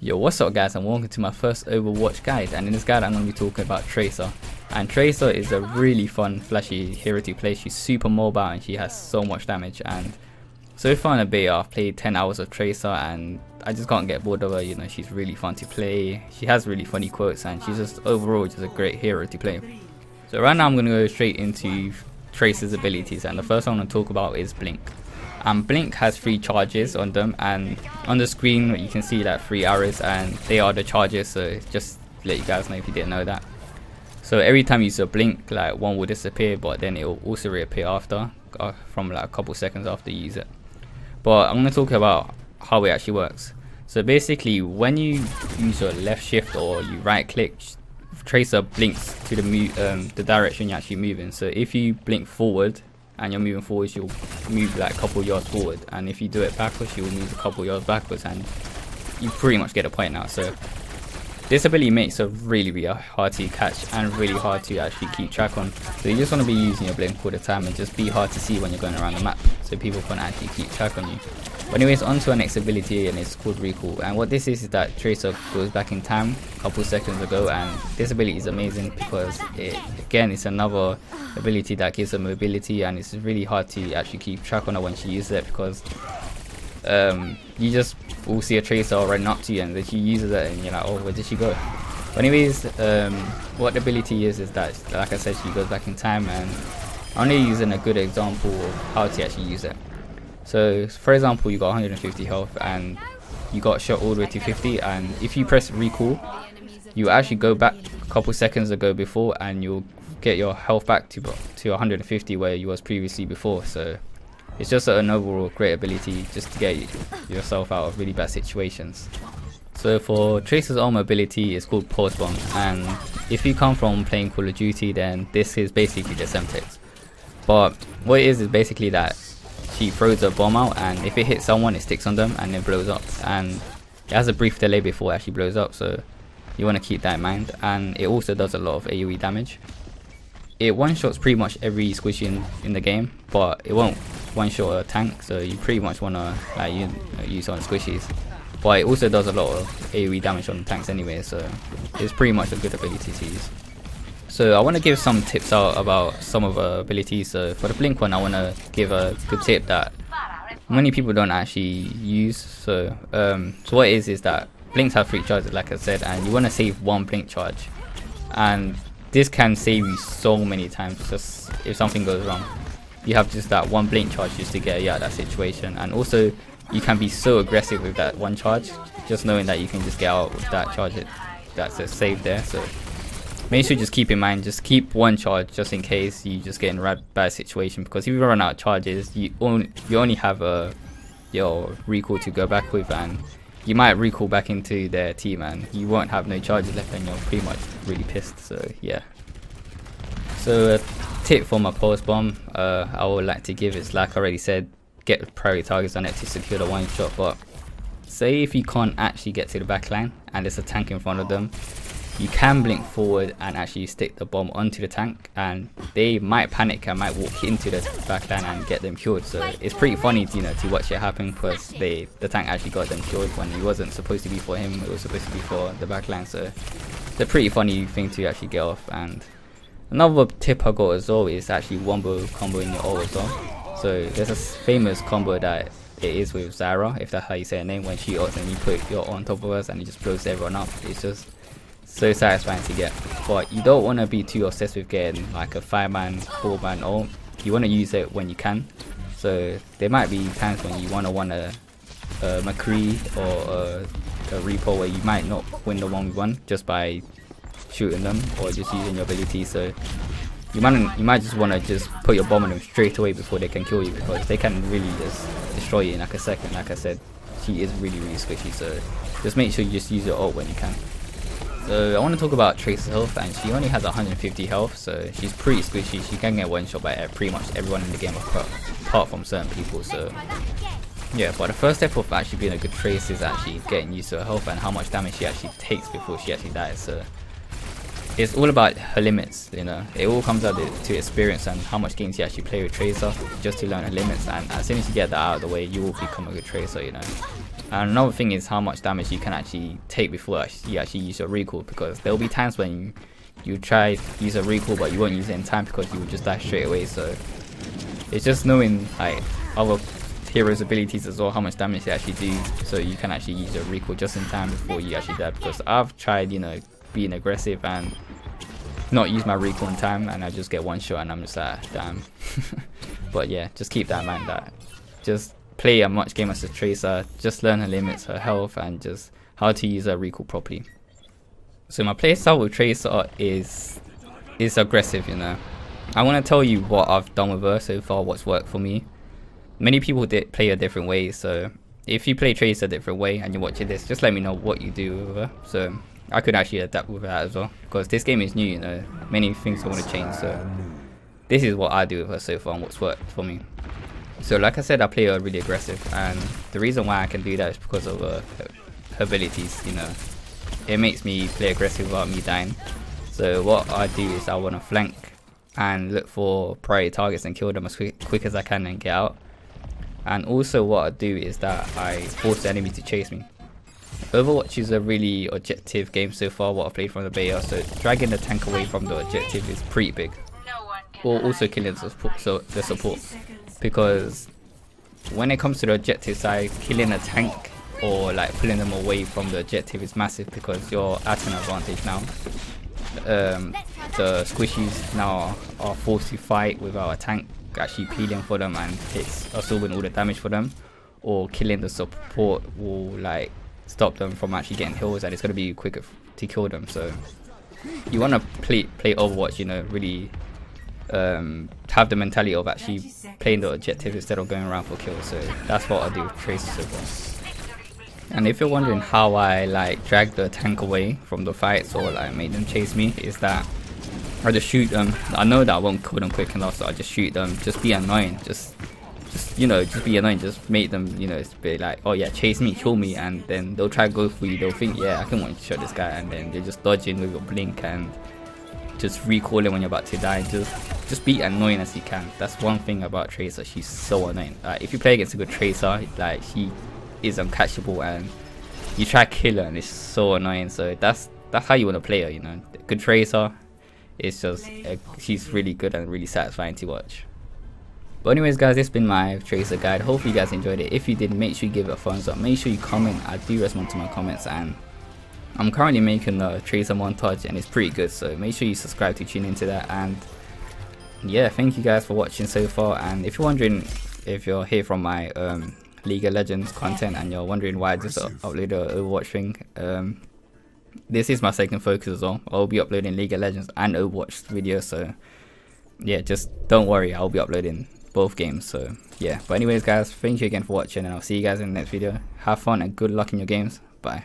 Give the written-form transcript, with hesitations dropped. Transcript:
Yo, what's up guys, and welcome to my first Overwatch guide. And in this guide I'm going to be talking about Tracer. And Tracer is a really fun flashy hero to play. She's super mobile and she has so much damage, and so far in the beta I've played 10 hours of Tracer and I just can't get bored of her. You know, she's really fun to play, she has really funny quotes, and she's just overall just a great hero to play. So right now I'm going to go straight into Tracer's abilities, and the first one I'm going to talk about is Blink. And Blink has 3 charges on them, and on the screen you can see that 3 arrows, and they are the charges, so just to let you guys know if you didn't know that. So every time you use a Blink, like one will disappear, but then it will also reappear after, from like a couple seconds after you use it. But I'm going to talk about how it actually works. So basically when you use your left shift or you right click, Tracer blinks to the direction you're actually moving. So if you blink forward and you're moving forwards, you'll move like a couple yards forward, and if you do it backwards you'll move a couple yards backwards, and you pretty much get a point now. So this ability makes it really hard to catch and really hard to actually keep track on. So you just want to be using your blink all the time and just be hard to see when you're going around the map, so people can actually keep track on you. But anyways, on to our next ability, and it's called Recall. And what this is that Tracer goes back in time a couple seconds ago, and this ability is amazing because it's another ability that gives her mobility, and it's really hard to actually keep track on her when she uses it, because you just will see a Tracer running up to you and then she uses it and you're like, oh, where did she go? But anyways, what the ability is that, like I said, she goes back in time, and I'm only using a good example of how to actually use it. So for example, you got 150 health and you got shot all the way to 50, and if you press recall, you actually go back a couple seconds ago before and you'll get your health back to 150 where you was previously before. So it's just an overall great ability just to get yourself out of really bad situations. So for Tracer's armor ability, it's called Pulse Bomb, and if you come from playing Call of Duty, then this is basically the Semtex. But what it is basically that she throws a bomb out, and if it hits someone it sticks on them and then blows up, and it has a brief delay before it actually blows up, so you want to keep that in mind. And it also does a lot of AoE damage. It one-shots pretty much every squishy in the game, but it won't one-shot a tank, so you pretty much want to use on squishies. But it also does a lot of AoE damage on the tanks anyway, so it's pretty much a good ability to use. So I want to give some tips out about some of her abilities. So for the Blink one, I want to give a good tip that many people don't actually use. So what it is that Blinks have 3 charges, like I said, and you want to save 1 Blink charge, and this can save you so many times. Just if something goes wrong, you have just that 1 Blink charge just to get you out of that situation. And also you can be so aggressive with that 1 charge, just knowing that you can just get out with that charge that's a save there. So make sure just keep in mind, just keep 1 charge just in case you just get in a bad situation, because if you run out of charges you only have your recall to go back with, and you might recall back into their team and you won't have no charges left and you're pretty much really pissed. So yeah. So a tip for my Pulse Bomb I would like to give is, like I already said, get priority targets on it to secure the 1 shot. But say if you can't actually get to the back line and there's a tank in front of them, you can blink forward and actually stick the bomb onto the tank, and they might panic and might walk into the back line and get them killed. So it's pretty funny, you know, to watch it happen, because the tank actually got them killed when it wasn't supposed to be for him, it was supposed to be for the back line. So it's a pretty funny thing to actually get off. And another tip I got as well is actually wombo combo in your ult as well. So there's a famous combo that it is with Zara, if that's how you say her name, when she ults and you put your ult on top of us and it just blows everyone up. It's just so satisfying to get. But you don't want to be too obsessed with getting like a 5-man, 4-man ult. You want to use it when you can. So there might be times when you want a McCree or a Repo where you might not win the 1v1 just by shooting them or just using your ability. So you might just want to just put your bomb on them straight away before they can kill you, because they can really just destroy you in like a second. Like I said, she is really squishy, so just make sure you just use your ult when you can. So I want to talk about Tracer's health, and she only has 150 health, so she's pretty squishy. She can get 1 shot by pretty much everyone in the game apart from certain people. So yeah, but the first step of actually being a good Tracer is actually getting used to her health and how much damage she actually takes before she actually dies. So it's all about her limits, you know. It all comes down to experience and how much games you actually play with Tracer, just to learn her limits. And as soon as you get that out of the way, you will become a good Tracer, you know. And another thing is how much damage you can actually take before you actually use your recall, because there will be times when you try to use a recall but you won't use it in time because you will just die straight away. So it's just knowing like other heroes' abilities as well, how much damage they actually do, so you can actually use your recall just in time before you actually die. Because I've tried, you know, being aggressive and not use my recall in time, and I just get one shot and I'm just like, damn. But yeah, just keep that in mind, that just play a much game as a Tracer, just learn her limits, her health, and just how to use her recall properly. So my playstyle with Tracer is aggressive, you know. I want to tell you what I've done with her so far, what's worked for me. Many people play a different way, so if you play Tracer a different way and you're watching this, just let me know what you do with her, so I could actually adapt with that as well, because this game is new, you know, many things I want to change. So this is what I do with her so far and what's worked for me. So like I said, I play her really aggressive, and the reason why I can do that is because of her abilities, you know. It makes me play aggressive without me dying. So what I do is I want to flank and look for priority targets and kill them as quick as I can and get out. And also what I do is that I force the enemy to chase me. Overwatch is a really objective game so far, what I've played from the beta, so dragging the tank away from the objective is pretty big. Or also killing the support, because when it comes to the objective side, killing a tank or like pulling them away from the objective is massive, because you're at an advantage now. The squishies now are forced to fight without a tank actually peeling for them and it's absorbing all the damage for them, or killing the support will like stop them from actually getting heals, and it's going to be quicker to kill them. So you want to play Overwatch, you know, really have the mentality of actually playing the objective instead of going around for kills. So that's what I do with Tracer so far. And if you're wondering how I like drag the tank away from the fights or like make them chase me, is that I just shoot them. I know that I won't kill them quick enough, so I just shoot them. Just be annoying. Just you know, just be annoying. Just make them, you know, be like, oh yeah, chase me, kill me, and then they'll try to go for you. They'll think, yeah, I can one shot this guy, and then they're just dodging with your blink and just recalling when you're about to die. Just be annoying as you can. That's one thing about Tracer. She's so annoying. If you play against a good Tracer, like she is uncatchable, and you try to kill her and it's so annoying. So that's how you want to play her, you know. Good Tracer, it's just she's really good and really satisfying to watch. But anyways guys, this has been my Tracer guide. Hopefully you guys enjoyed it. If you did, make sure you give it a thumbs up, make sure you comment. I do respond to my comments, and I'm currently making a Tracer montage and it's pretty good, so make sure you subscribe to tune into that. And yeah, thank you guys for watching so far. And if you're wondering, if you're here from my League of Legends content and you're wondering why I just uploaded an Overwatch thing, this is my second focus as well. I'll be uploading League of Legends and Overwatch videos, so yeah, just don't worry, I'll be uploading both games. So yeah, but anyways guys, thank you again for watching, and I'll see you guys in the next video. Have fun and good luck in your games. Bye.